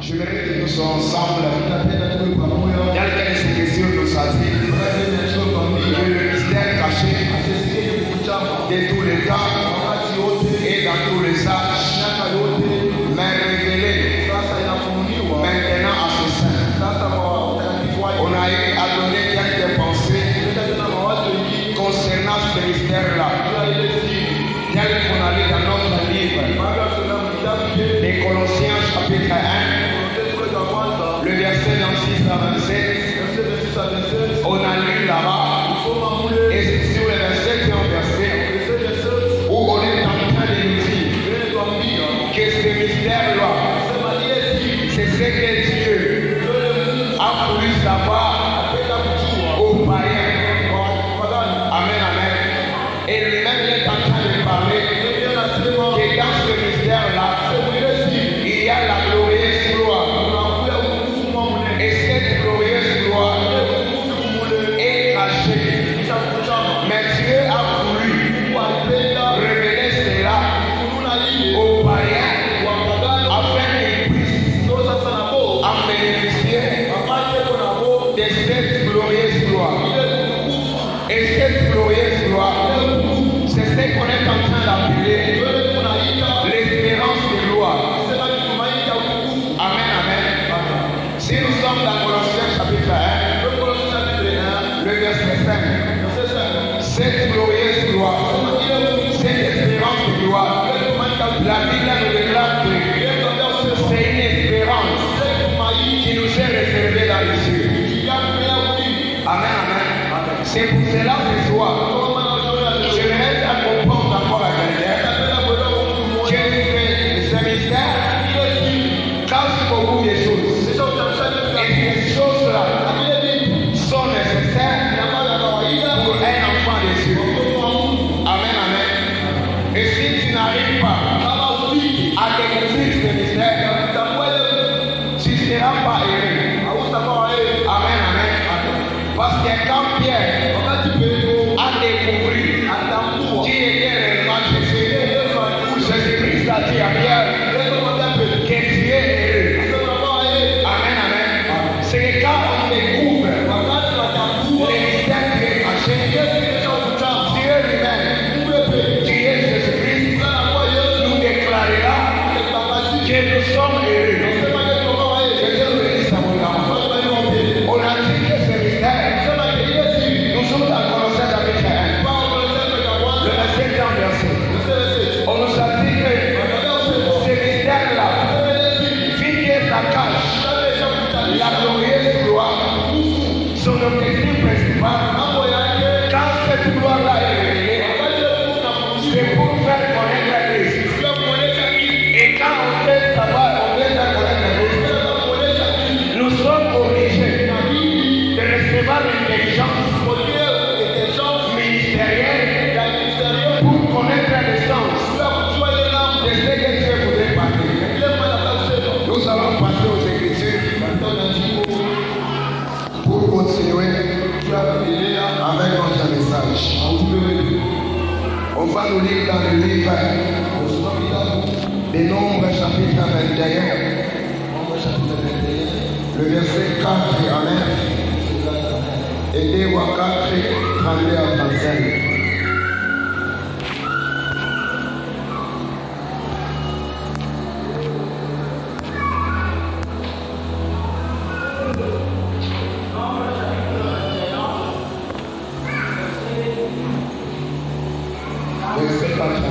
J'aimerais que nous soyons ensemble. Il y a quelques questions nous dit que le mystère caché de tous les temps et dans tous les âges, mais révélé maintenant à ce sein. On a eu à donner quelques pensées concernant ce mystère-là. Tel qu'on a lu dans notre livre, les Colossiens chapitre 1, le verset 26 à 27, on a lu là-bas, et c'est sur le 27e verset, où on est en train de nous dire que ce mystère-là, c'est ce que Dieu a voulu savoir aux païens. Amen, amen. Et lui-même est en train de parler que dans ce mystère-là, il y a la glorieuse gloire. Et cette glorieuse gloire est cachée. Mais Dieu a voulu révéler cela aux païens afin qu'ils puissent en bénéficier de cette glorieuse gloire. Et cette glorieuse gloire, c'est ce qu'on est en train d'appeler l'espérance de gloire. Amen, amen. Si nous sommes dans Colossiens chapitre 1, le verset 5, cette glorieuse gloire, cette espérance de gloire, la Bible nous déclare que c'est une espérance qui nous est réservée dans les cieux. Amen, amen. C'est pour cela ce soir, je vais à comprendre encore à quelqu'un que ce mystère cache beaucoup de choses. Et ces choses-là sont nécessaires pour un enfant de Dieu. Amen, amen. Et si tu n'arrives pas à découvrir ce mystère, tu ne seras pas heureux. Amen, amen. Parce que quand Pierre a découvert qui était réellement Jésus, Jésus-Christ a dit à Pierre que tu es heureux. Amen, amen. C'est que quand on découvre les mystères qui est caché, Dieu lui-même, qui est Jésus-Christ, nous déclarera que nous sommes heureux. On a dit que ce mystère, nous sommes dans Colossiens chapitre 1, le 27e verset. On nous a dit que ce mystère-là, vu que ça cache la glorieuse gloire, son objectif principal, quand cette gloire-là est révélée, c'est pour faire connaître Christ. Et quand on veut savoir, on veut faire connaître Christ, nous sommes obligés de recevoir l'intelligence ministérielle pour connaître le sens de ce que Dieu voudrait parler. Nous allons passer aux Écritures pour continuer avec notre message. On va nous lire dans le livre des Nombres chapitre 21, le verset 4 à 9 et 2 à 4, 32 à 35. Verset 4 à 9.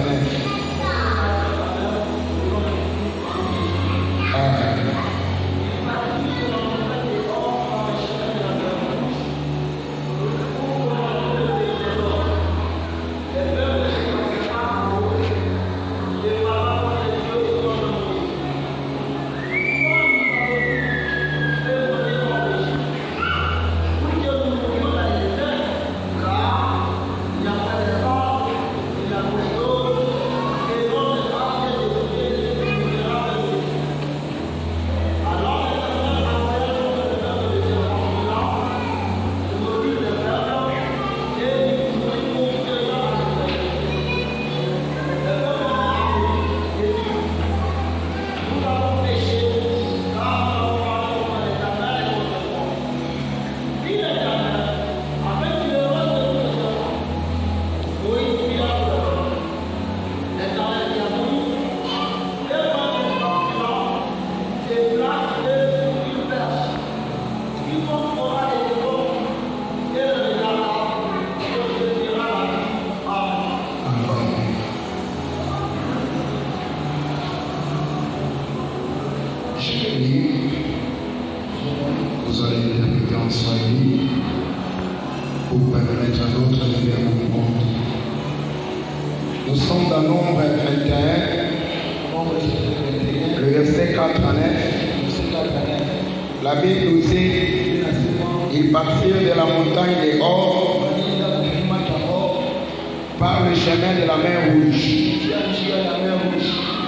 Vous allez interpréter en Swahili pour permettre à d'autres de faire comprendre. Nous sommes dans Nombre 21, le verset 4 à 9. La Bible nous dit, ils partirent de la montagne des Hors par le chemin de la mer Rouge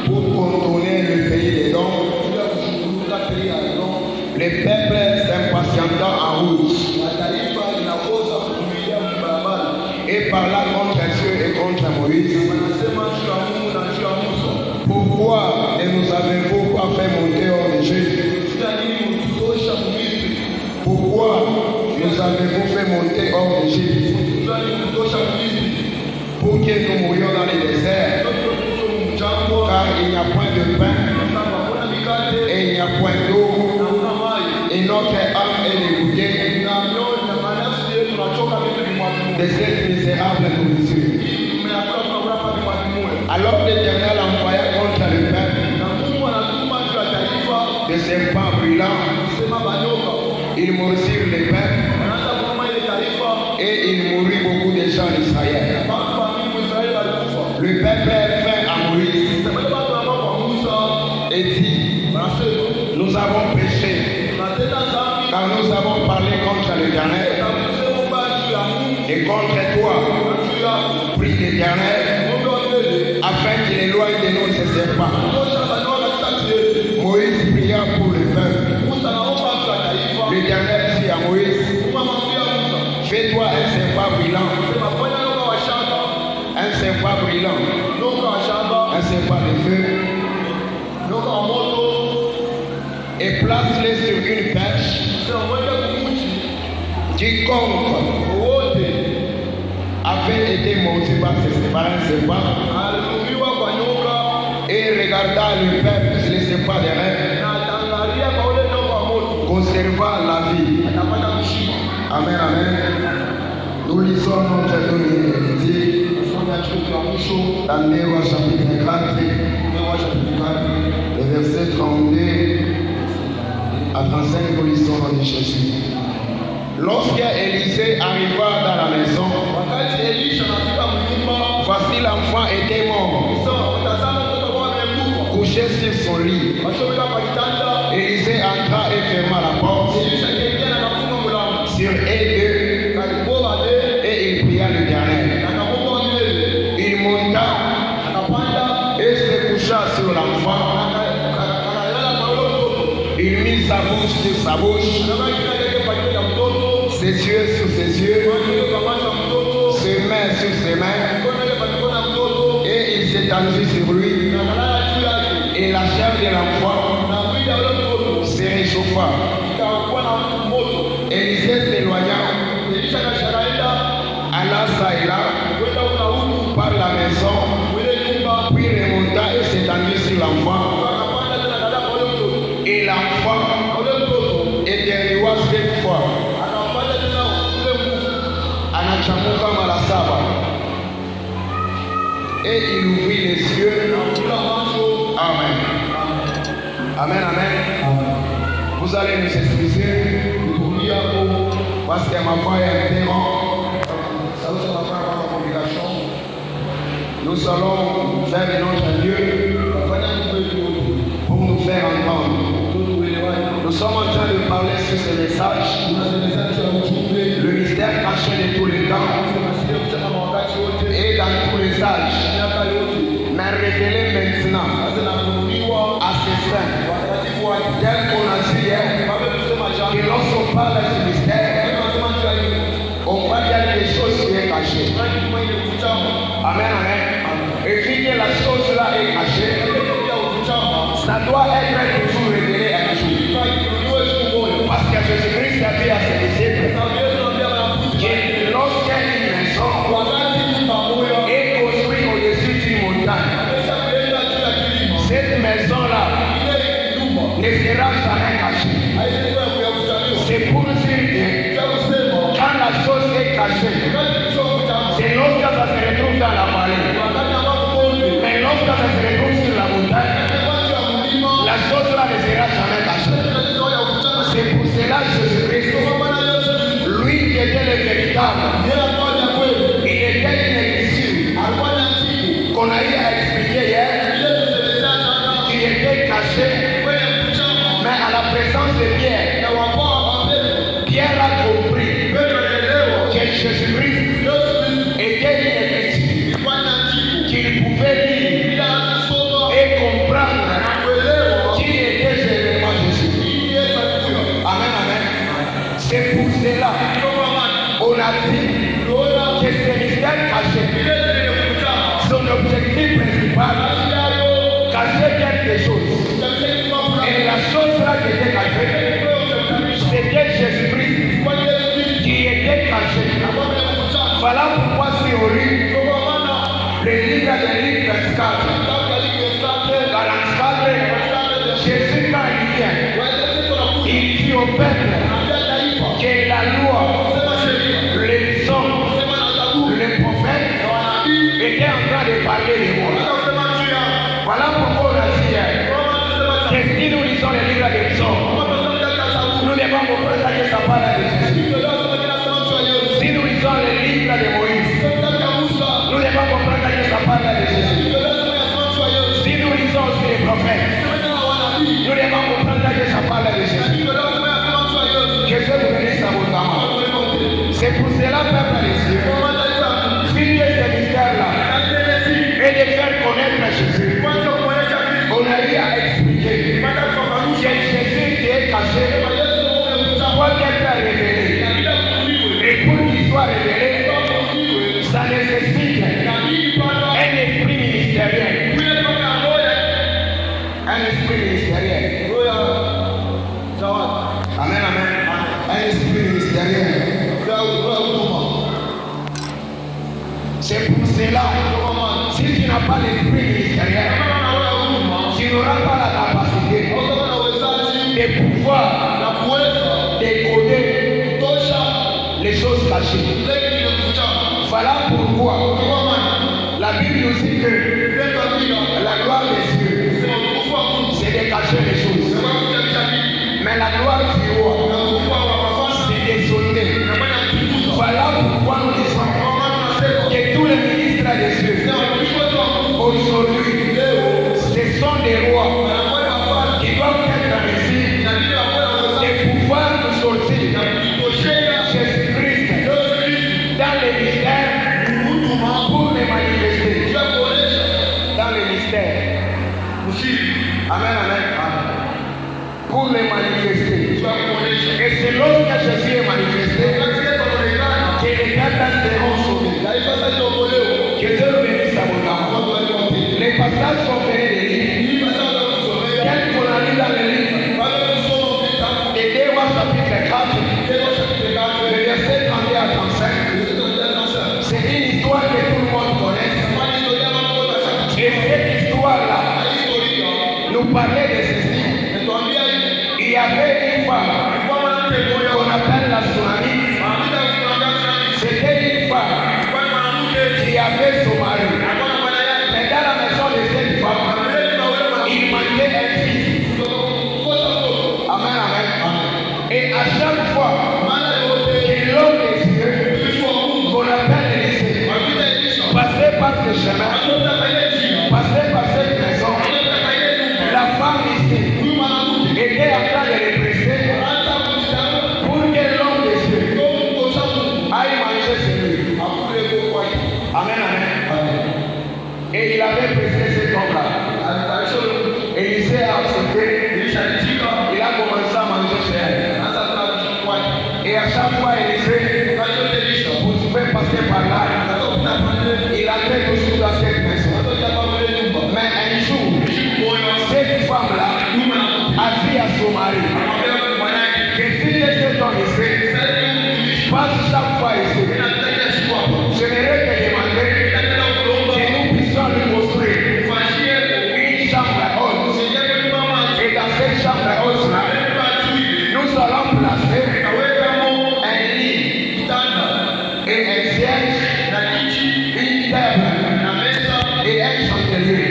pour contourner le pays des Dons. Les peuples s'impatientant en route et parla contre Dieu et contre Moïse. Pourquoi ne nous avez-vous pas fait monter hors d'Égypte? Pourquoi nous avez-vous fait monter hors d'Égypte? Pour que nous mourions dans les déserts, car il n'y a point de pain et il n'y a point d'eau, et notre âme est dégoûtée de cette misérable nourriture. Alors l'Éternel envoya contre le peuple des serpents brûlants. Il mordit les peuples et il mourut beaucoup de gens d'Israël. Le peuple vint à Moïse et dit, nous avons péché car nous avons parlé contre l'Éternel et contre toi. Prie l'Éternel afin qu'il éloigne de nous ces serpents. Moïse pria pour le peuple. L'Éternel dit à Moïse, fais-toi un serpent brûlant, un serpent brûlant, un serpent de feu, et place-les sur une perche. Quiconque avait été mordu par un serpent et regarda le peuple, les serpents des rêves, conserva la vie. Amen, amen. Nous lisons notre donné dans Néo chapitre 4, le verset 32 à 35, nous lisons de Jésus. Lorsque Élisée arriva dans la maison, voici l'enfant était mort, couché sur son lit. Élisée entra et ferma la porte sur eux deux et il pria l'Éternel. Il monta et se coucha sur l'enfant. Il mit sa bouche sur sa bouche, ses yeux sur ses yeux, ses mains sur ses mains, et il s'étendit sur lui. Et la chair de l'enfant se réchauffa. Élisée s'éloigna, alla ça et là par la maison, puis remonta et s'étendit sur l'enfant. Et l'enfant éternua 7 fois. Anachamuka mara saba. Et il ouvrit les yeux. Amen. Amen, amen. Vous allez nous excuser parce que ma voix est interrompue. Nous allons vers notre Dieu pour nous faire entendre. Nous sommes en train de parler sur ce message, le mystère caché de tous les temps et dans tous les âges, mais révélé maintenant à ses saints, tel qu'on a dit hier, que lorsqu'on parle de ce mystère, on va dire des choses qui sont cachées. Amen, amen. Et puis que la chose là est cachée, ça doit être toujours révélé à Dieu. Parce que Jésus-Christ a dit à ses disciples que lorsqu'une maison est construite au-dessus d'une montagne, cette maison-là ne sera jamais cachée. C'est pour dire que quand la chose est cachée, c'est lorsque ça se retrouve dans la vallée. Mais lorsque ça se retrouve sur la montagne, la chose là ne sera jamais caché. C'est pour cela Jésus-Christ, lui qui était le véritable, il était une écriture qu'on a eu à expliquer hier, qui était caché, mais à la présence de Pierre, Pierre a compris que Jésus-Christ était une écriture qu'il pouvait lire et comprendre qui était réellement Jésus. Amen, amen. C'est pour cela on a dit que ce mystère caché, son objectif principal, cacher quelque chose. Et la chose là qui était cachée, c'était Jésus-Christ qui était caché. Voilà pourquoi si on lit le livre de Luc 24, Jésus quand il vient, il dit au peuple que la loi, les hommes, les prophètes étaient en train de parler de moi. Voilà pourquoi on a dit que si nous lisons les livres des psaumes, nous devons comprendre que ça parle de Jésus. Si nous lisons les livres de Moïse, nous devons comprendre que ça parle de Jésus. Si nous lisons aussi les prophètes, nous devons comprendre que ça parle de Jésus. Que Dieu nous bénisse abondamment. C'est pour cela, peuple des cieux, finir ce mystère-là et de faire connaître Jésus. On a eu à expliquer que Jésus qui est caché, doit être révélé. Et pour qu'il soit révélé, ça nécessite un esprit ministériel. Un esprit ministériel. Amen, amen. Un esprit ministériel. C'est pour cela, si tu n'as pas l'esprit ministériel, tu n'auras pas la capacité de pouvoir décoder les choses cachées. Voilà pourquoi la Bible nous dit que la gloire des cieux, c'est de cacher les choses. Mais la gloire du roi, c'est de sauter. Voilà pourquoi nous disons que tous les ministres des cieux, aujourd'hui, ce sont des rois qui doivent être ici, de pouvoir nous sortir Jésus-Christ dans les mystères pour les manifester. Dans les mystères. Amen, amen. Pour les manifester. Et c'est lorsque Jésus est manifesté que les cartes seront sauvées. Que Dieu nous bénisse abondamment. Les passages sont faits des livres. Quel qu'on a lu dans les livres. Et Déwa chapitre 4, le verset 31 à 35. C'est une histoire que tout le monde connaît. Et cette histoire-là nous parlait de ceci. Il y avait une femme qu'on appelle la tsunami. C'était une femme qui avait son mari. Mais dans la maison de cette femme, il manquait un fils. Amen, amen. Et à chaque fois que l'homme des cieux, qu'on appelle Élisée, passait par ce chemin, passait par cette maison, la femme ici était en train de les presser pour que l'homme des cieux aille manger chez lui. Amen, amen. Et il avait pressé cet homme-là. Élisée a accepté. Il a commencé à manger chez elle. Et à chaque fois, Élisée, vous pouvez passer par là. Il entrait toujours dans cette maison. Mais un jour, cette femme-là a dit à son mari que si cet homme ici passe chaque fois ici, j'aimerais te demander que nous puissions lui construire une chambre haute. Et dans cette chambre haute-là, nous allons placer un lit et un siège, une table et un chandelier.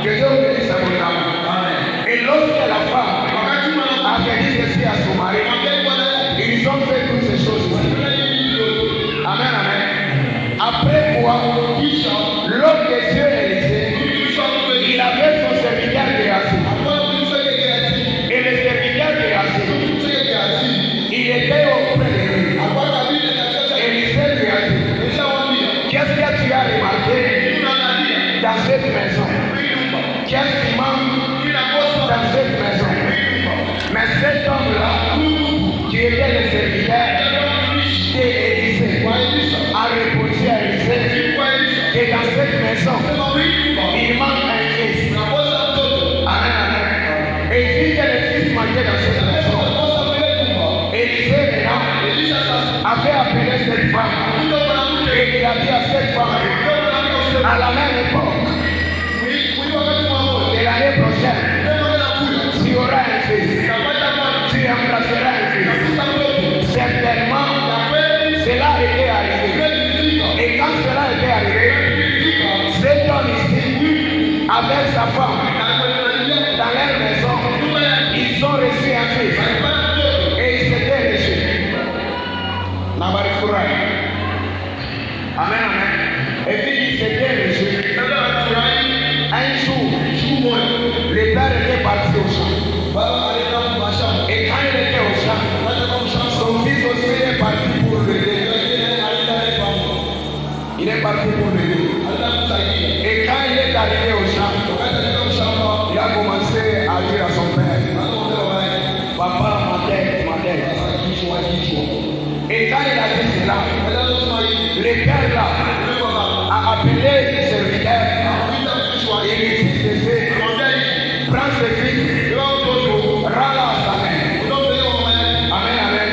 Que Dieu bénisse abondamment. Et lorsque la femme il manque un fils. Amen, amen. Et il dit que le fils manquait dans cette maison. Élisée maintenant avait appelé cette femme. Et il a dit à cette femme, à la même époque de l'année prochaine, tu auras un fils, tu embrasseras un fils. Certainement, cela était arrivé. Et quand cela était arrivé, cet homme ici, avec sa femme, dans leur maison, ils ont reçu un fils. Et ils s'étaient reçus. Amen, amen. Et puis ils s'étaient reçus. Un jour, le père était parti au champ. Et quand il était au champ, son fils aussi est parti pour l'aider. Il est parti pour l'aider. Et quand il est arrivé au champ, il a commencé à dire à son père, papa, ma tête. Et quand il a dit cela, le père là a appelé ses serviteurs. Il lui dit ceci, prends ce fils, rends-le à sa mère. Amen, amen.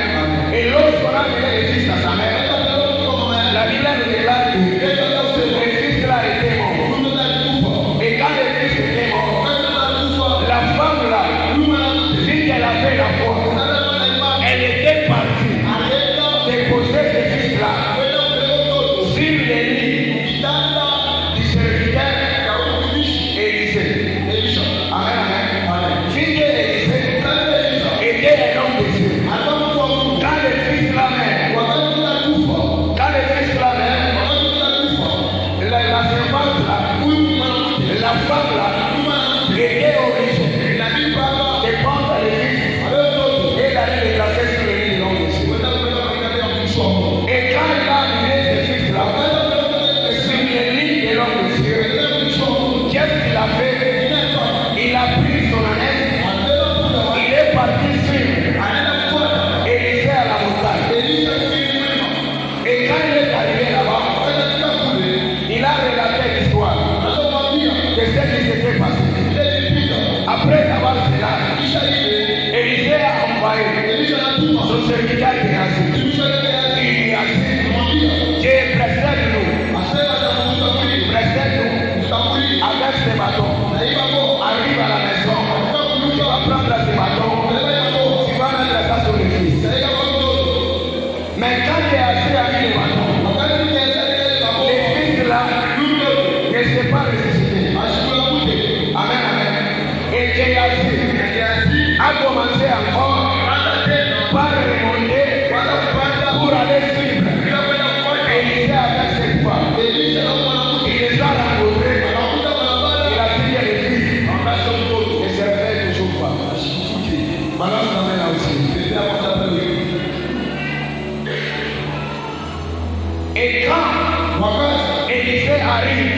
Et lorsqu'on a amené le fils à sa mère, la Bible nous déclare que le fils là était mort. Et quand le fils était mort, la femme là, vu qu'elle avait la foi, elle était partie déposer ce fils là sur les lits du serviteur Élisée. Amen, amen. Vu qu'Élisée était un homme de Dieu, quand le fils là même, la servante là, la femme là, était obligée de prendre le fils et d'aller le placer sur le lit de l'homme de Dieu. Et quand il a amené ce fils là sur le lit de l'homme de Dieu, qu'est-ce qu'il a fait? Il a pris son ânesse, il est parti suivre Élisée à la montagne. Et quand il est arrivé là-bas, il a relaté l'histoire de ce qui s'était passé. Après avoir cela, Élisée a envoyé son serviteur Géasi. Il lui a dit, Dieu précède-nous avec ces bâtons. Arrive à la maison, tu vas prendre ces bâtons, tu vas mettre ça sur le fils. Mais quand Géasi a mis les bâtons, le fils là ne s'est pas ressuscité. Amen, amen. Et Géasi a commencé encore par remonter pour aller suivre Élisée avec cette femme. Il les a rencontrés. Il a dit que le fils ne se réveille toujours pas. Balance la main là aussi. Et quand Élisée arrive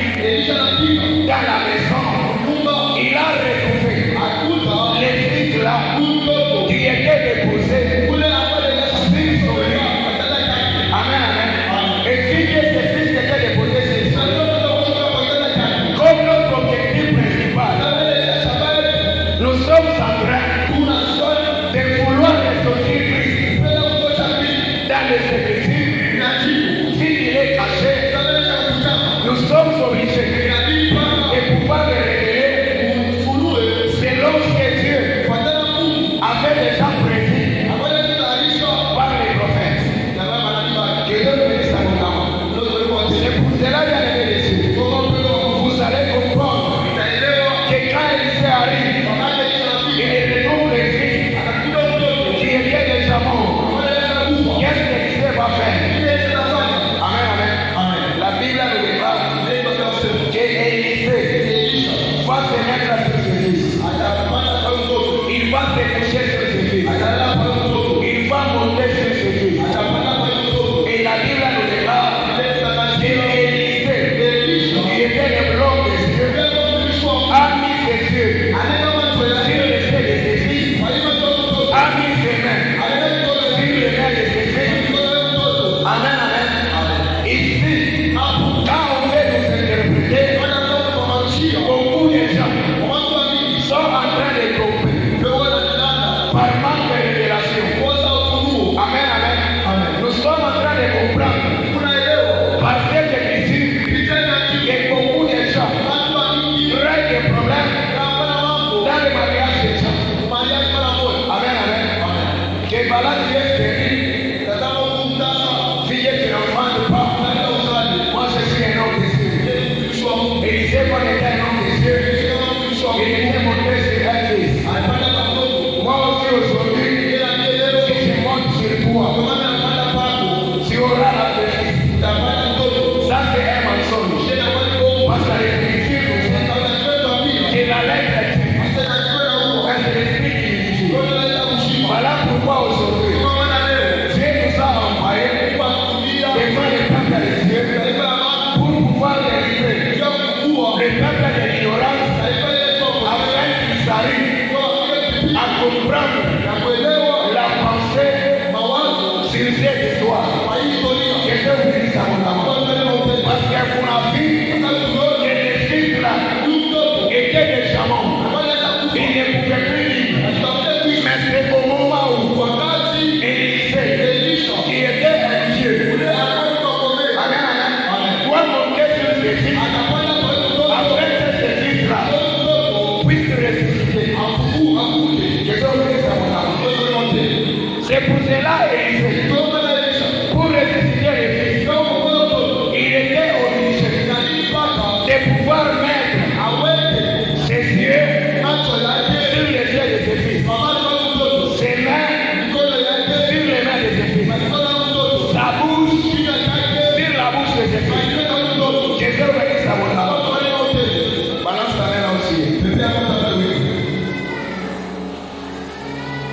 dans la maison, il a retrouvé le fils là qui était déposé sur son lit. Amen, amen. Et si ce fils était déposé sur son lit, comme notre objectif principal, nous sommes en train de vouloir ressortir Christ dans les écritures. S'il est caché, nous sommes obligés de pouvoir le révéler selon ce que Dieu avait déjà prédit par les prophètes. Que Dieu nous bénisse abondamment. C'est pour cela, bien aimé les yeux, vous allez comprendre que quand Élisée arrive, il retrouve les fils qui étaient déjà morts. Qu'est-ce qu'Élisée va faire? Amen, amen. La Bible nous déclare que Élisée va se mettre sur ses fils. Il va se coucher sur ses fils. Il va monter sur ses fils. Et la Bible nous déclare que Élisée, qui était le blanc des yeux, a mis ses yeux sur les yeux de ses fils, a mis ses mains sur les mains de ses fils. Amen, amen. Ici, quand on veut nous interpréter, par manque de révélation. Amen, amen. Nous sommes en train de comprendre par cette écriture que beaucoup de gens règlent des problèmes dans le mariage des gens. Amen, amen. Que voilà Dieu béni. Si je suis l'enfant de papa, moi je suis un homme de Dieu. Et il sait qu'on était un homme de Dieu. Il était monté sur un fils. Moi aussi aujourd'hui, si je monte sur toi, tu auras la bénédiction. Ça c'est un mensonge. Parce que l'écriture nous dit que la lettre est l'esprit qui vivifie. Voilà pourquoi aujourd'hui, Dieu nous a envoyés devant le peuple des cieux pour pouvoir délivrer le peuple de l'ignorance afin qu'ils arrivent à comprendre la pensée sur cette histoire. Que Dieu vous dise abondamment. Parce que pour la vie, que les fils là étaient des chamans. Ils ne pouvaient plus vivre. Mais c'est au moment où Élisée, qui était un Dieu, doit monter sur ses fils afin que ces fils-là puissent ressusciter. Que Dieu vous dise abondamment. C'est pour cela Élisée, pour ressusciter les fils, il était obligé de pouvoir mettre ses yeux sur les yeux de ses fils, ses mains sur les mains de ses fils, sa bouche sur la bouche de ses fils. Que Dieu vous dise abondamment. Balance ta main là aussi.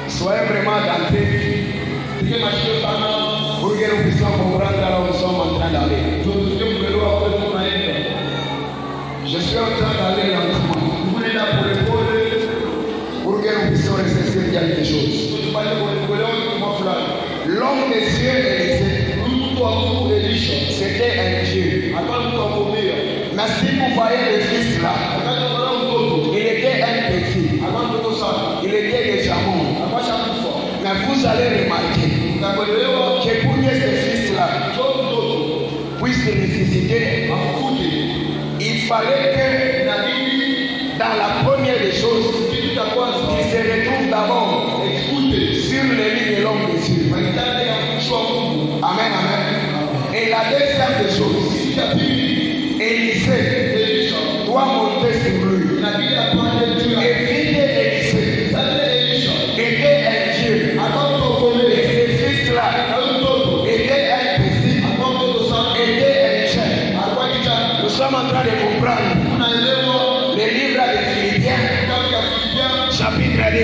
Soyez vraiment dentés pour que nous puissions comprendre là où nous sommes en train d'aller. Je suis en train d'aller lentement pour que nous puissions rester quelque chose. L'homme des cieux Élisée, c'était un Dieu. Mais si vous voyez le fils là, il était un petit, il était déjà mort. Mais vous allez remarquer que pour que ce fils-là puisse ressusciter, il fallait que dans la première des choses, il se retrouve d'abord sur le lit de l'homme de Dieu. Amen, amen. Et la deuxième des choses, Élisée doit monter sur lui. Et vite Élisée était un Dieu. Et ce fils-là était un petit, était un chien. Nous sommes en train de comprendre le livre de Philippiens, chapitre 2.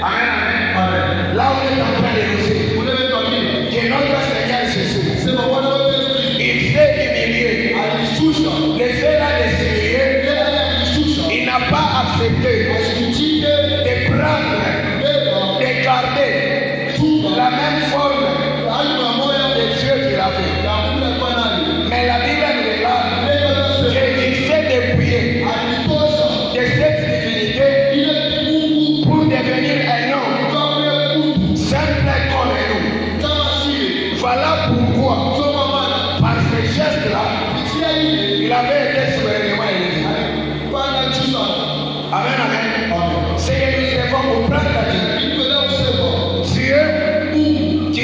Amen, amen. Là on est en train de nous dire que notre Seigneur Jésus, il s'est humilié. Le fait là de s'humilier, il n'a pas accepté de prendre, de garder la même forme de Dieu qu'il avait. Mais la Bible nous déclare qu'il s'est dépouillé de cette divinité pour devenir un homme simple comme nous. Voilà pourquoi, par ce geste-là, il avait été souverainement élevé. Amen, amen. C'est que nous devons comprendre Dieu qui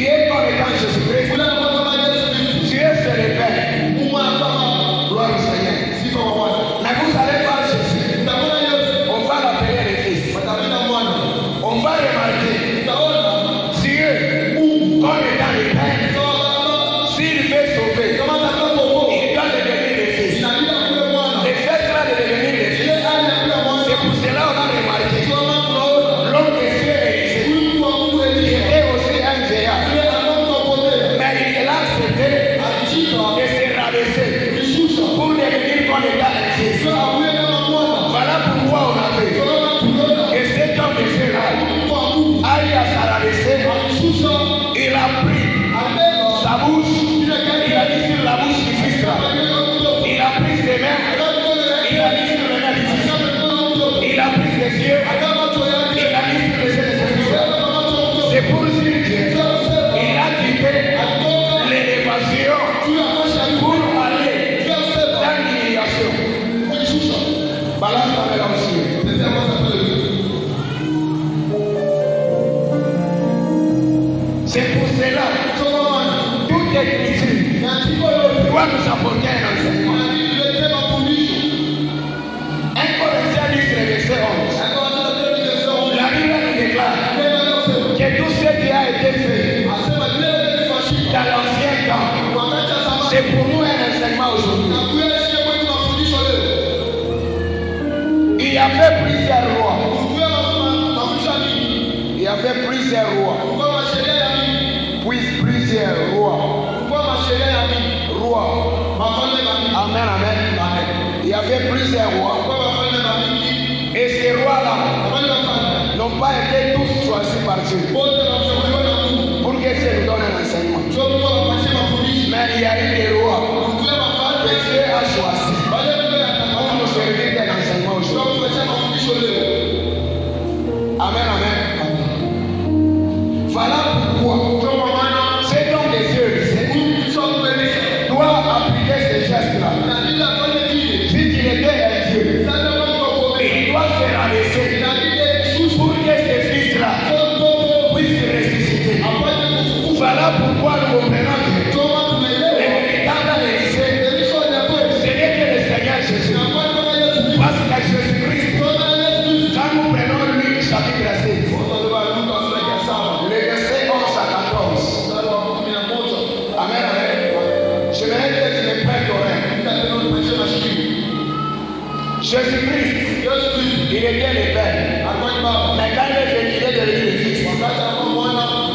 écriture doit nous apporter un enseignement. 1 Corinthiens 10, verset 11. La Bible nous déclare que tout ce qui a été fait dans l'ancien temps, c'est pour nous un enseignement aujourd'hui. Il y avait plusieurs rois. Il y avait plusieurs rois. Plusieurs rois. Amen, amen. Il y avait plusieurs rois. Et ces rois-là n'ont pas été tous choisis par Dieu pour que Dieu nous donne un enseignement. Mais il y a eu des rois que Dieu a choisis pour nous servir d'un enseignement aujourd'hui. Amen, amen. Voilà pourquoi c'est donc des yeux doit appliquer ces gestes-là. Si tu étais un Dieu, il doit se rabaisser pour que ces fils-là puissent ressusciter. Voilà pourquoi nous comprenons que les véritable Élysée, ce n'est que le Seigneur Jésus. Parce que Jésus-Christ, quand nous prenons Luc chapitre 6, le verset 11 à 14. Amen, amen. Je vais que tu me prêtes l'oreille. Jésus-Christ, il était le Père. Mais quand il est venu, il est devenu le Fils.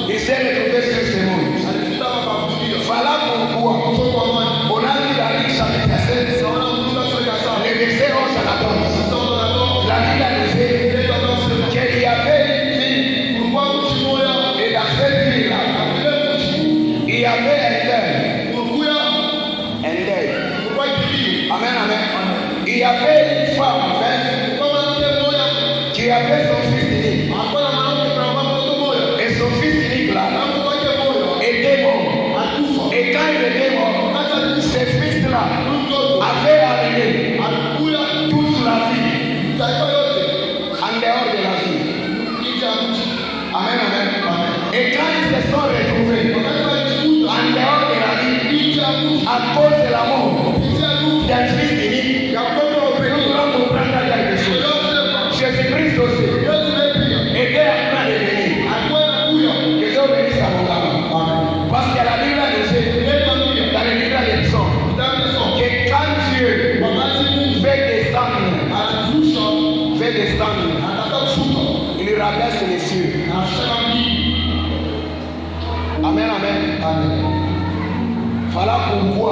Il s'est retrouvé sur ce monde. Voilà pourquoi on a lu la Luc chapitre 7, le verset 11 à 14. La Bible nous dit qu'il y avait une fille, et dans cette fille-là, il y avait un deuil. Amen, amen. Il y avait une femme qui avait son fils unique. Et son fils unique là était mort. Et quand il était mort, ce fils-là avait amené toute la vie en dehors de la vie. Amen, amen. Et quand ils se sont retrouvés en dehors de la vie, à cause de la mort d'un fils unique, nous devons comprendre quelque chose. Jésus-Christ aussi était en train de venir. Que Dieu bénisse à mon âme. Parce que la Bible nous dit, dans le livre des psaumes, que quand Dieu fait descendre, il rabaisse les cieux. Amen, amen. Voilà pourquoi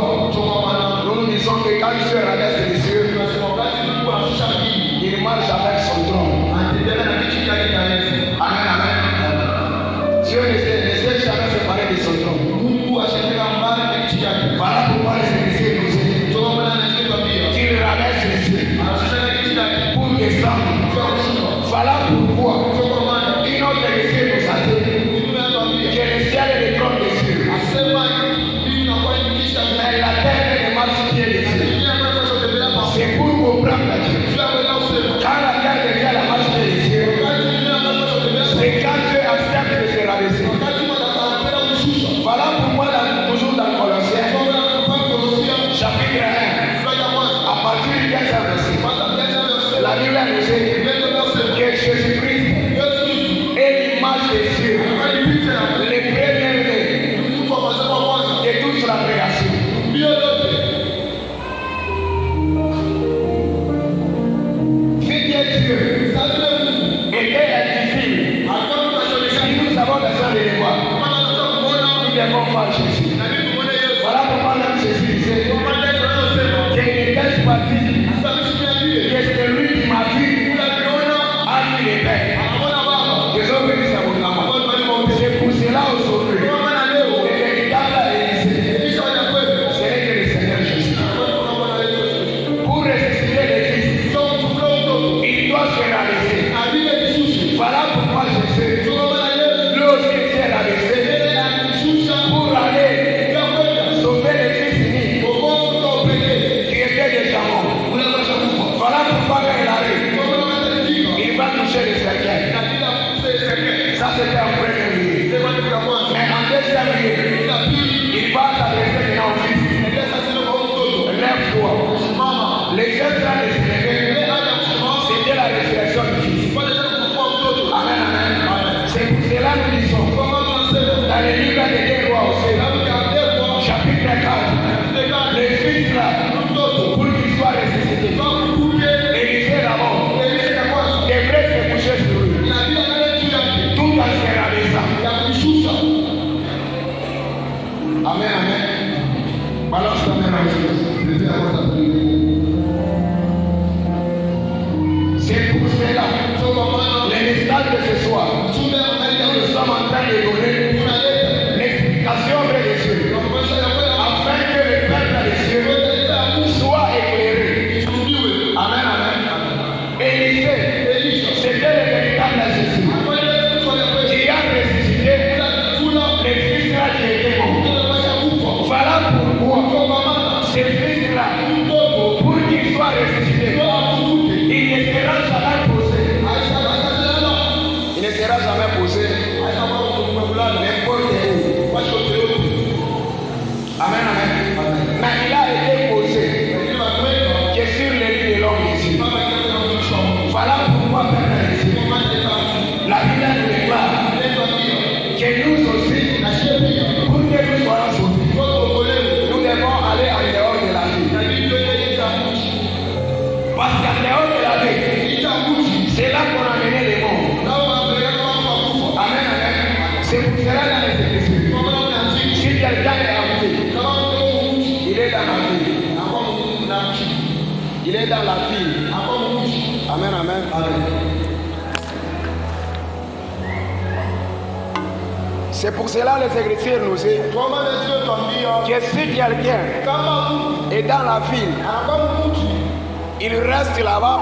nous nous disons que quand Dieu rabaisse les cieux, il marche avec son trône. Amen, amen. Dieu ne s'est jamais séparé de son trône. Voilà pourquoi les Écritures nous disent qu'il rabaisse les cieux pour descendre. Voilà pourquoi une autre Écriture nous a dit que le ciel est le trône des cieux. Mais la terre est le marche-pied des cieux. C'est pour comprendre la Dieu. Quand la terre devient la marche-pied des cieux, c'est quand Dieu accepte de se rabaisser. Voilà pourquoi toujours dans Colossiens, chapitre 1, à partir du 15e verset, la Bible nous dit que Jésus-Christ est l'image des cieux, les premiers-nés de toute la création. Si Dieu était invisible, si nous avons besoin de les voir, nous devons voir Jésus. Voilà pourquoi même Jésus disait qu'il était parti, que c'est lui qui m'a vu, a mis les pères. Que Dieu bénisse à mon âme. C'est pour cela aujourd'hui, le véritable Élysée, ce n'est que le Seigneur Jésus. Pour ressusciter les fils, il doit se rabaisser. Voilà pourquoi Jésus, lui aussi s'est rabaissé pour aller sauver les fils unis qui étaient déjà morts. Voilà pourquoi quand il arrive, il va toucher les cercueils. Ça c'était en premier lieu. Mais en deuxième lieu, il va de donner l'explication vraie des cieux, afin que le peuple des cieux soit éclairé. Amen, amen. Élisée, c'était le véritable Jésus qui a ressuscité les fils-là qui étaient morts. Voilà pourquoi ces fils-là, pour qu'ils soient ressuscités, il ne sera jamais posé. Il ne sera jamais posé n'importe où. Amen, amen. Mais il a été posé que sur les lits de l'homme ici. Voilà pourquoi la Bible nous déclare que nous aussi, pour que nous soyons sauvés, nous devons aller en dehors de la vie. Parce qu'en dehors de la vie, c'est là qu'on a mené les morts. Amen, amen. C'est pour cela dans les églises. Si quelqu'un est en vie, il est dans la vie. Il est dans la vie. Amen, amen. Amen. C'est pour cela les Écritures nous disent que si quelqu'un est dans la ville, il reste là-bas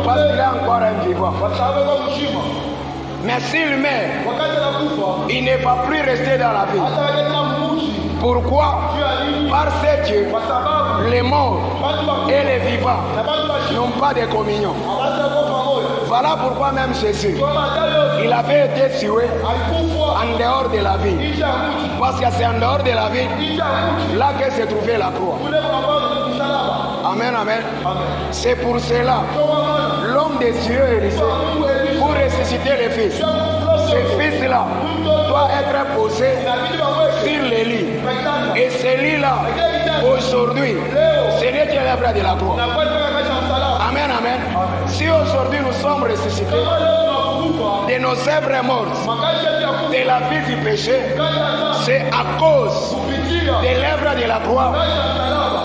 parce qu'il est encore un vivant. Mais s'il meurt, il ne va plus rester dans la ville. Pourquoi? Parce que les morts et les vivants n'ont pas de communion. Voilà pourquoi même Jésus, il avait été tué en dehors de la ville. Parce que c'est en dehors de la ville là que se trouvait la croix. Amen, amen. C'est pour cela l'homme des cieux est resté pour ressusciter les fils. Ces fils-là doivent être posés sur les lits. Et ces lits-là, aujourd'hui, c'est lui qui est l'œuvre de la croix. Amen, amen. Si aujourd'hui nous sommes ressuscités de nos œuvres mortes, de la vie du péché, c'est à cause de l'œuvre de la croix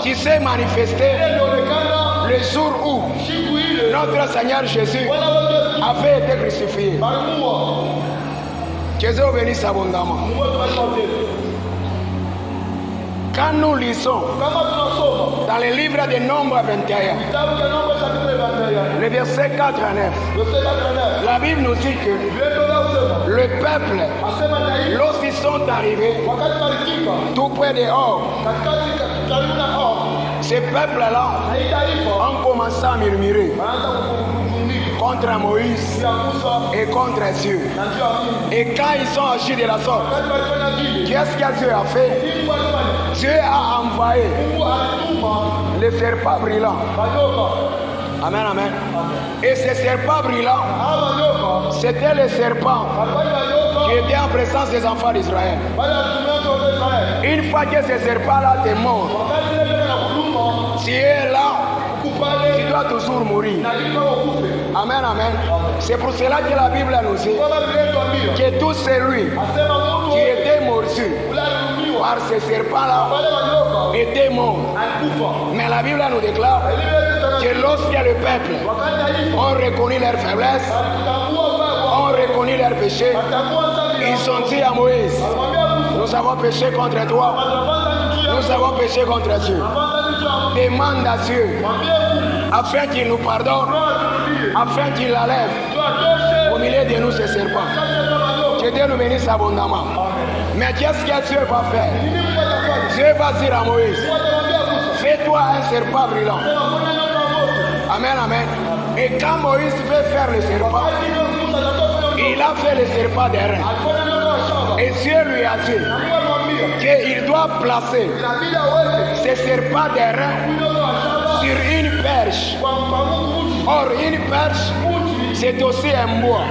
qui s'est manifestée le jour où notre Seigneur Jésus avait été crucifié. Que Dieu bénisse abondamment. Quand nous lisons dans le livre de Nombre 21, le verset 4 à 9, la Bible nous dit que le peuple, lorsqu'ils sont arrivés tout près de Or, ces peuples-là ont commencé à murmurer contre Moïse et contre Dieu. Et quand ils sont agi de la sorte, qu'est-ce que Dieu a fait? Dieu a envoyé le serpent brillant. Amen, amen. Et ce serpent brillant, c'était le serpent qui était en présence des enfants d'Israël. Une fois que ce serpent-là te mord, tu es là, tu dois toujours mourir. Amen, amen. C'est pour cela que la Bible nous dit que tout celui qui était mordu par ce serpent-là était mort. Mais la Bible nous déclare que lorsque le peuple ont reconnu leur faiblesse, ont reconnu leur péché, ils ont dit à Moïse: nous avons péché contre toi, nous avons péché contre Dieu. Demande à Dieu afin qu'il nous pardonne, afin qu'il enlève au milieu de nous ce serpent. Que Dieu nous bénisse abondamment. Mais qu'est-ce que Dieu va faire? Dieu va dire à Moïse: fais-toi un serpent brillant. Amen, amen. Et quand Moïse veut faire le serpent, il a fait le serpent d'airain. Et Dieu lui a dit qu'il doit placer ce serpent d'airain sur une perche. Or, une perche, c'est aussi un bois.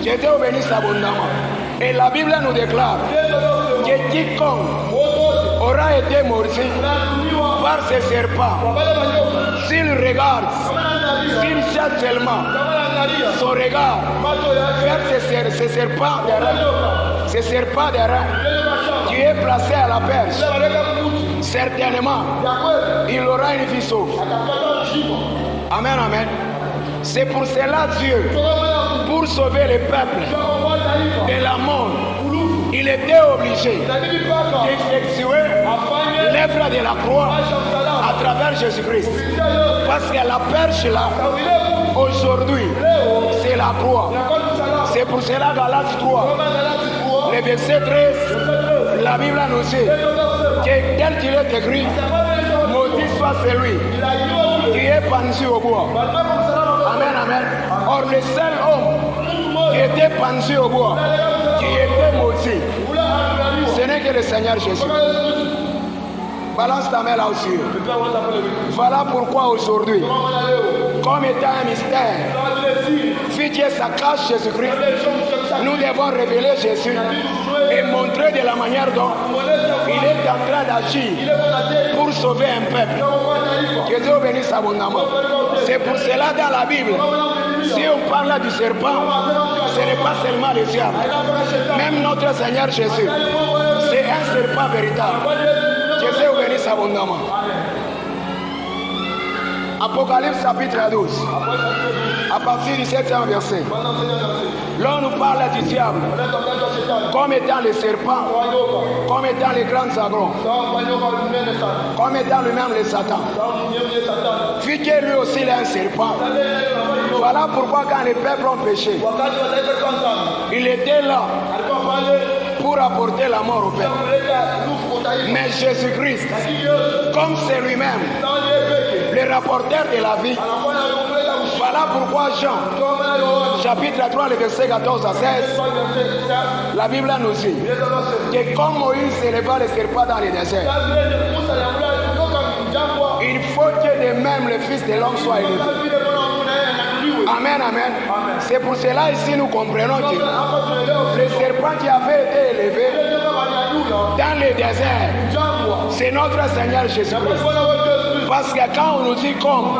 Que Dieu bénisse abondamment. Et la Bible nous déclare que quiconque aura été mordu par ce serpent, s'il regarde, s'il cherche seulement son regard vers ce serpent d'airain qui est placé à la perche, certainement il aura une vie sauve. Amen, amen. C'est pour cela Dieu pour sauver le peuple de la mort, il était obligé d'effectuer l'œuvre de la croix à travers Jésus-Christ. Parce que la perche là, aujourd'hui, c'est la croix. C'est pour cela Galates 3, le verset 13, la Bible nous dit que tel qu'il est écrit, maudit soit celui qui est pendu au bois. Amen, amen. Or le seul homme qui était pendu au bois, qui était maudit, ce n'est que le Seigneur Jésus. Balance ta main là aussi. Voilà pourquoi aujourd'hui, comme étant un mystère, si Dieu sa cache Jésus-Christ, nous devons révéler Jésus et montrer de la manière dont il est en train d'agir pour sauver un peuple. Que Dieu bénisse abondamment. C'est pour cela dans la Bible, si on parle du serpent, ce n'est pas seulement le diable. Même notre Seigneur Jésus, c'est un serpent véritable. Que Dieu bénisse abondamment. Apocalypse chapitre 12, à partir du 7e verset. Là, on nous parle du diable comme étant le serpent, comme étant les grands dragons, comme étant lui-même le Satan. Vu que lui aussi il est un serpent. Voilà pourquoi quand les peuples ont péché, il était là pour apporter la mort au peuple. Mais Jésus-Christ, comme c'est lui-même le rapporteur de la vie, voilà pourquoi Jean, chapitre 3, le verset 14 à 16, la Bible nous dit que comme Moïse éleva le serpent dans le désert, il faut que de même le Fils de l'homme soit élevé. Amen, amen. C'est pour cela ici nous comprenons que le serpent qui avait été élevé dans le désert, c'est notre Seigneur Jésus-Christ. Parce que quand on nous dit comme,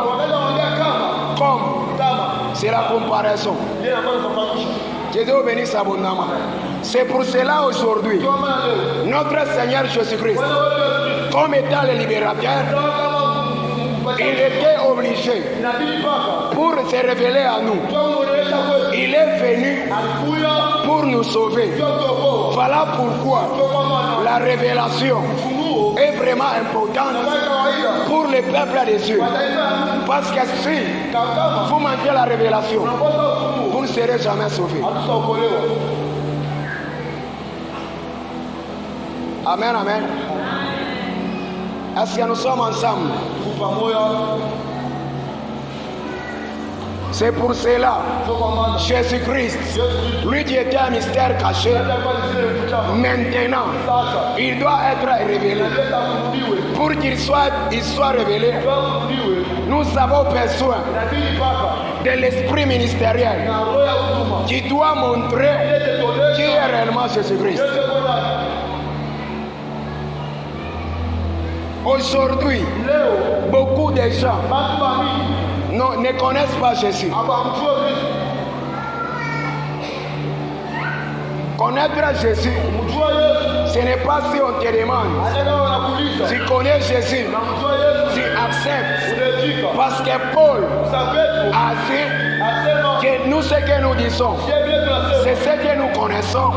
c'est la comparaison. Que Dieu bénisse abondamment. C'est pour cela aujourd'hui, notre Seigneur Jésus-Christ, comme étant le libérateur, il était obligé pour se révéler à nous. Il est venu pour nous sauver. Voilà pourquoi la révélation est vraiment importante pour le peuple des cieux. Parce que si vous manquez la révélation, vous ne serez jamais sauvés. Amen, amen. Est-ce que nous sommes ensemble? C'est pour cela, Jésus-Christ, lui qui était un mystère caché, maintenant, il doit être révélé. Pour qu'il soit révélé, nous avons besoin de l'esprit ministériel qui doit montrer qui est réellement Jésus-Christ. Aujourd'hui, beaucoup de gens ne connaissent pas Jésus. Connaître Jésus, ce n'est pas si on te demande. Tu connais Jésus, tu acceptes. Parce que Paul a dit que nous, ce que nous disons, c'est ce que nous connaissons.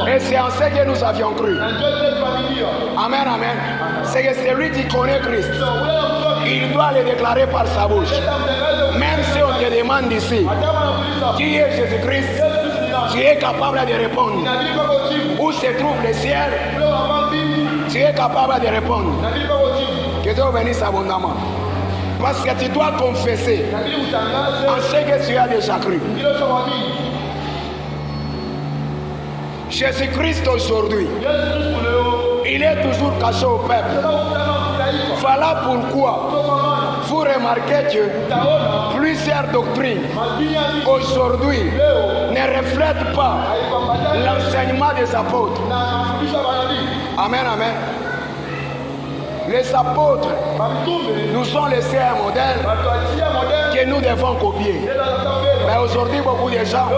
Et c'est en ce que nous avions cru. Amen, amen. C'est que celui qui connaît Christ, il doit le déclarer par sa bouche. Même si on te demande ici, qui est Jésus-Christ, tu es capable de répondre. Où se trouve le ciel, tu es capable de répondre. Que Dieu bénisse abondamment. Parce que tu dois confesser en ce que tu as déjà cru. Jésus-Christ aujourd'hui, il est toujours caché au peuple. Voilà pourquoi vous remarquez que plusieurs doctrines aujourd'hui ne reflètent pas l'enseignement des apôtres. Amen, amen. Les apôtres nous sont laissés un modèle que nous devons copier. Mais aujourd'hui, beaucoup de gens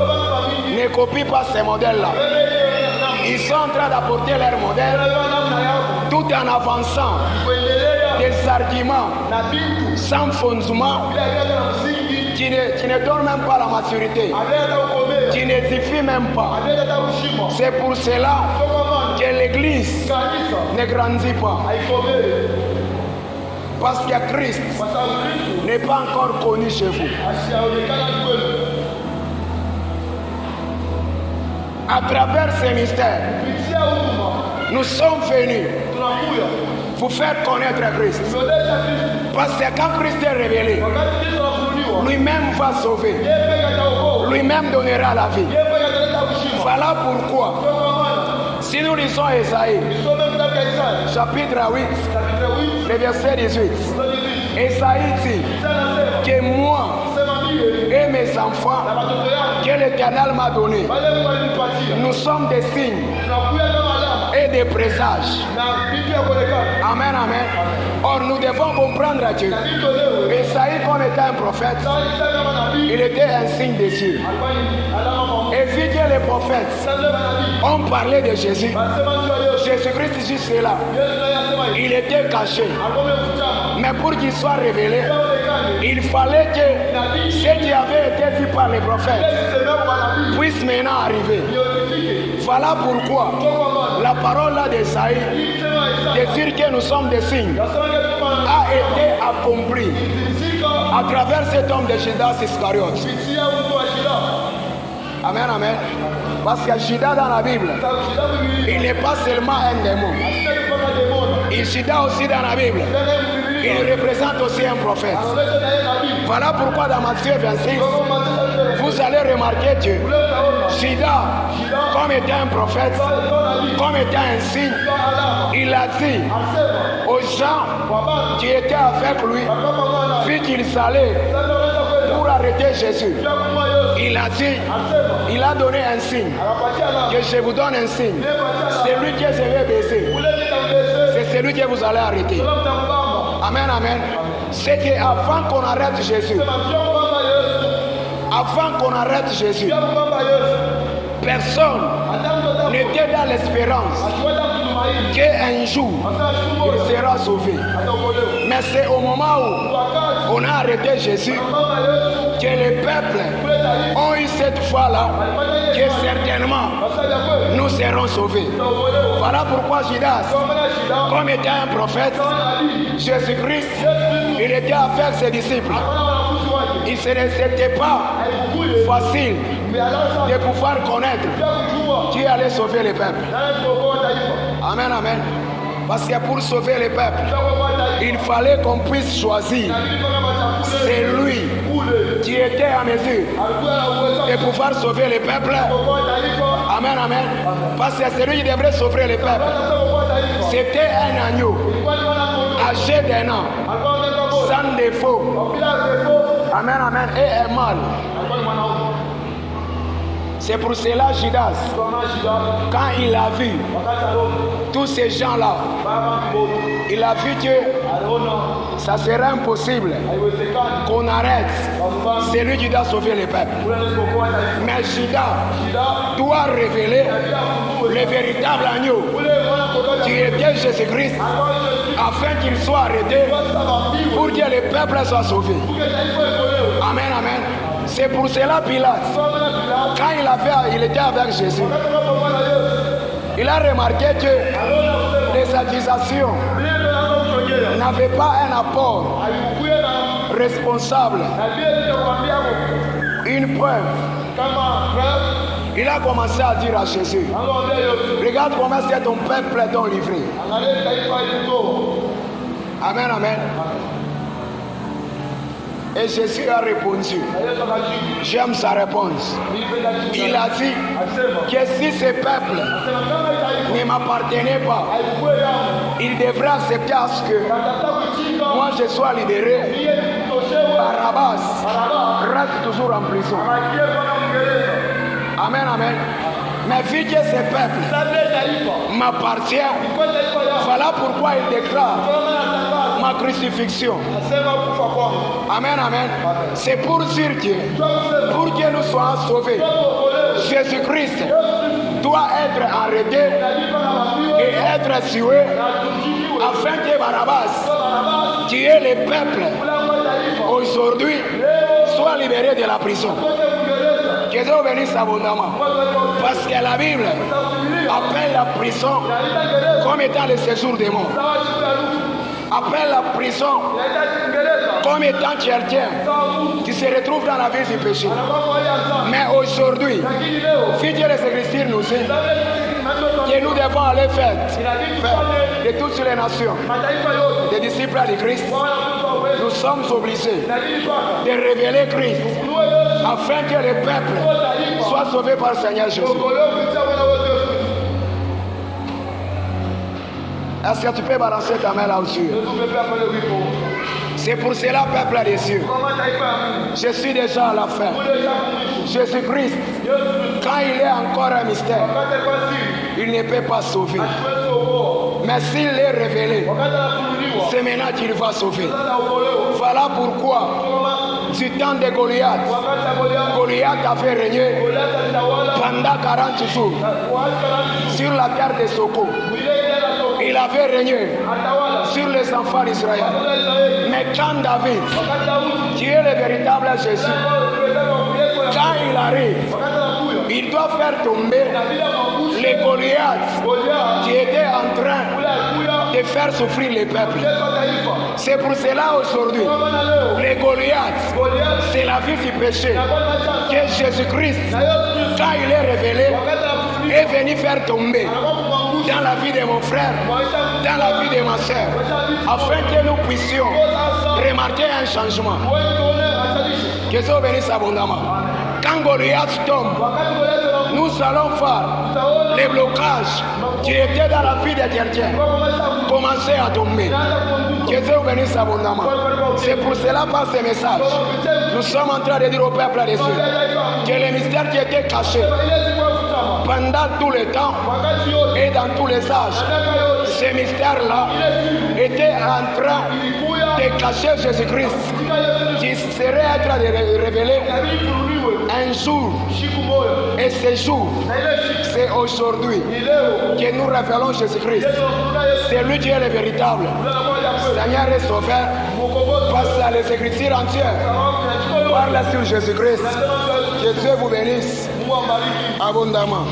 ne copient pas ces modèles-là. Ils sont en train d'apporter leur modèle tout en avançant des arguments sans fondement Tu ne donnes même pas la maturité. Tu n'édifies même pas. C'est pour cela que l'église ne grandit pas. Parce que Christ n'est pas encore connu chez vous. À travers ces mystères, nous sommes venus vous faire connaître Christ. Parce que quand Christ est révélé, lui-même va sauver. Lui-même donnera la vie. Voilà pourquoi, si nous lisons Esaïe, chapitre 8, le verset 18, Esaïe dit que moi et mes enfants que l'Éternel m'a donné, nous sommes des signes et des présages. Amen, amen. Or, nous devons comprendre à Dieu. Esaïe, comme était un prophète, il était un signe de Dieu. Et vu que les prophètes ont parlé de Jésus, Jésus-Christ juste là, il était caché. Mais pour qu'il soit révélé, il fallait que ce qui avait été vu par les prophètes puisse maintenant arriver. Voilà pourquoi la parole là d'Esaïe, de dire que nous sommes des signes, a été accomplie à travers cet homme de Judas Iscariote. Amen, amen. Parce que Judas dans la Bible, il n'est pas seulement un démon. Et Judas aussi dans la Bible, il représente aussi un prophète. Voilà pourquoi dans Matthieu 26, vous allez remarquer que Judas, comme étant un prophète, comme étant un signe, il a dit aux gens qui étaient avec lui, vu qu'ils allaient pour arrêter Jésus, il a dit, il a donné un signe, que je vous donne un signe, c'est lui que je vais baiser, c'est celui que vous allez arrêter. Amen, amen. C'est qu'avant qu'on arrête Jésus, avant qu'on arrête Jésus, personne n'était dans l'espérance qu'un jour il sera sauvé. Mais c'est au moment où on a arrêté Jésus que les peuples ont eu cette foi-là que certainement nous serons sauvés. Voilà pourquoi Judas, comme était un prophète, Jésus-Christ, il était avec ses disciples. Il n'était pas facile de pouvoir connaître qui allait sauver les peuples. Amen, amen. Parce que pour sauver les peuples, il fallait qu'on puisse choisir celui qui était en mesure de pouvoir sauver les peuples. Amen, amen. Parce que celui qui devrait sauver les peuples, c'était un agneau âgé d'un an, sans défaut. Amen, amen. Et un mâle. C'est pour cela Judas, quand il a vu tous ces gens-là, il a vu que ça serait impossible qu'on arrête celui qui doit sauver les peuples. Mais Judas doit révéler le véritable agneau qui était Jésus-Christ afin qu'il soit arrêté pour que les peuples soient sauvés. Amen, amen. C'est pour cela Pilate, quand il était avec Jésus, il a remarqué que les accusations n'avaient pas un apport responsable, une preuve. Il a commencé à dire à Jésus, regarde comment c'est ton peuple est donc livré. Amen, amen. Et Jésus a répondu, j'aime sa réponse. Il a dit que si ce peuple ne m'appartenait pas, il devrait accepter à ce que moi je sois libéré. Barabbas reste toujours en prison. Amen, amen. Mais vu que ce peuple m'appartient, voilà pourquoi il déclare ma crucifixion. Amen, amen. C'est pour dire que pour que nous soyons sauvés, Jésus-Christ doit être arrêté et être tué afin que Barabbas, qui est le peuple aujourd'hui, sois libéré de la prison. Que Dieu bénisse abondamment. Parce que la Bible appelle la prison comme étant le séjour des morts. Appelle la prison comme étant chrétien. Tu se retrouves dans la vie du péché. Mais aujourd'hui, si Dieu les Écritures nous dit que nous devons aller faire de toutes les nations, des disciples de Christ, nous sommes obligés de révéler Christ afin que le peuple soit sauvé par le Seigneur Jésus. Est-ce que tu peux balancer ta main là-dessus? C'est pour cela, peuple des cieux, je suis déjà à la fin. Jésus-Christ, quand il est encore un mystère, il ne peut pas sauver. Mais s'il est révélé, c'est maintenant qu'il va sauver. Voilà pourquoi, du temps de Goliath, Goliath avait régné pendant 40 jours sur la terre de Soko. Il avait régné sur les enfants d'Israël. Mais quand David, qui est le véritable Jésus, quand il arrive, il doit faire tomber les Goliaths qui étaient en train de faire souffrir les peuples. C'est pour cela aujourd'hui, les Goliaths, c'est la vie du péché que Jésus-Christ, quand il est révélé, est venu faire tomber dans la vie de mon frère, dans la vie de ma soeur, afin que nous puissions remarquer un changement. Que Dieu bénisse abondamment. Quand Goliath tombe, nous allons faire les blocages qui étaient dans la vie des chrétiens commencer à tomber. Que Dieu bénisse abondamment. C'est pour cela, par ce message, nous sommes en train de dire au peuple des cieux que les mystères qui étaient cachés pendant tout le temps et dans tous les âges, ces mystères-là étaient en train de cacher Jésus-Christ qui serait en train de révéler un jour. Et ce jour, c'est aujourd'hui que nous révélons Jésus-Christ. C'est lui qui est le véritable Seigneur et Sauveur. Face à les Écritures entières, parle sur Jésus-Christ. Que Dieu vous bénisse abondamment.